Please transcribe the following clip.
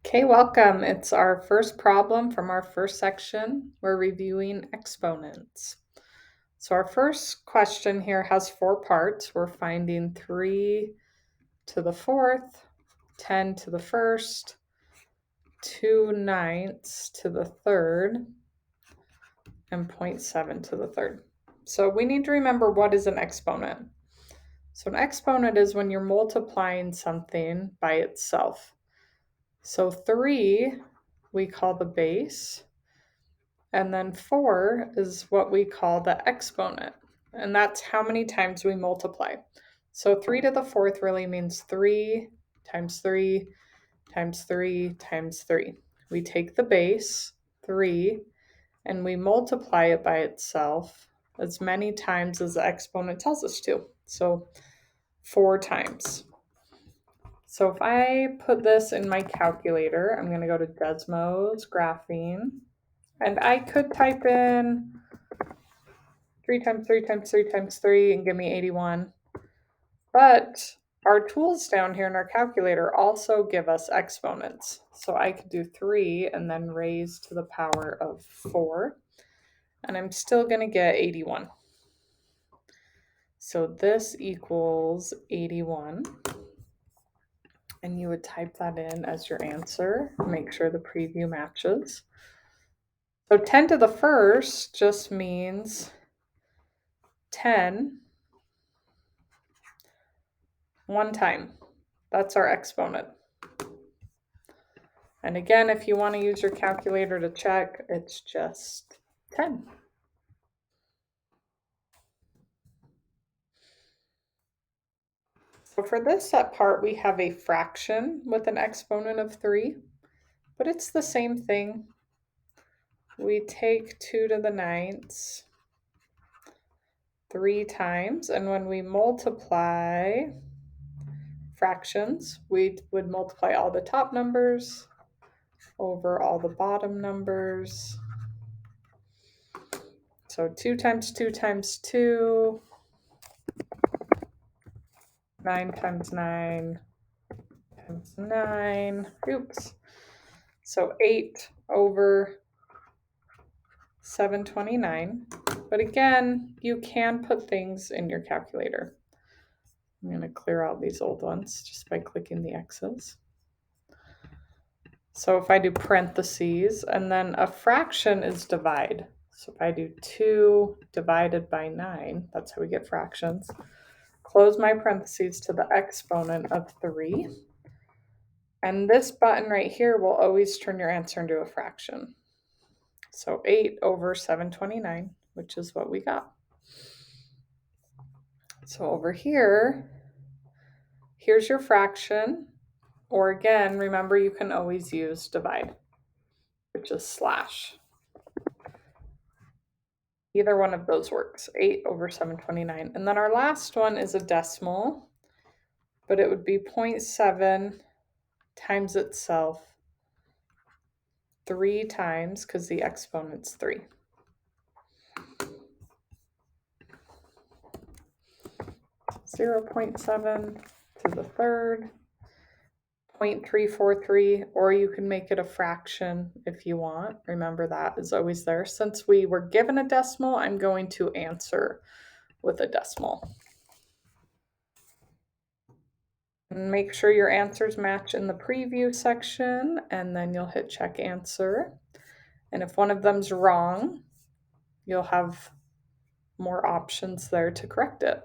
Okay, welcome. It's our first problem from our first section. We're reviewing exponents. So our first question here has 4 parts. We're finding 3 to the 4th, 10 to the 1st, 2/9 to the 3rd, and 0.7 to the 3rd. So we need to remember what is an exponent. So an exponent is when you're multiplying something by itself. So 3 we call the base, and then 4 is what we call the exponent, and that's how many times we multiply. So 3 to the 4th really means 3 times 3 times 3 times 3. We take the base, 3, and we multiply it by itself as many times as the exponent tells us to. So 4 times. So if I put this in my calculator, I'm going to go to Desmos Graphing, and I could type in 3 times 3 times 3 times 3 and give me 81. But our tools down here in our calculator also give us exponents. So I could do 3 and then raise to the power of 4. And I'm still going to get 81. So this equals 81. And you would type that in as your answer. Make sure the preview matches. So 10 to the 1st just means 10 one time. That's our exponent. And again, if you want to use your calculator to check, it's just 10. So for this set part, we have a fraction with an exponent of 3, but it's the same thing. We take 2 to the 9ths 3 times, and when we multiply fractions, we would multiply all the top numbers over all the bottom numbers. So 2 times 2 times 2, 9 times 9 times 9, oops. So 8 over 729. But again, you can put things in your calculator. I'm going to clear out these old ones just by clicking the X's. So if I do parentheses, and then a fraction is divide. So if I do 2 divided by 9, that's how we get fractions. Close my parentheses to the exponent of 3. And this button right here will always turn your answer into a fraction. So 8 over 729, which is what we got. So over here, here's your fraction. Or again, remember you can always use divide, which is slash. Either one of those works, 8 over 729. And then our last one is a decimal, but it would be 0.7 times itself 3 times, because the exponent's 3. Zero 0.7 to the 3rd, 0.343, or you can make it a fraction if you want. Remember, that is always there. Since we were given a decimal, I'm going to answer with a decimal. And make sure your answers match in the preview section, and then you'll hit check answer. And if one of them's wrong, you'll have more options there to correct it.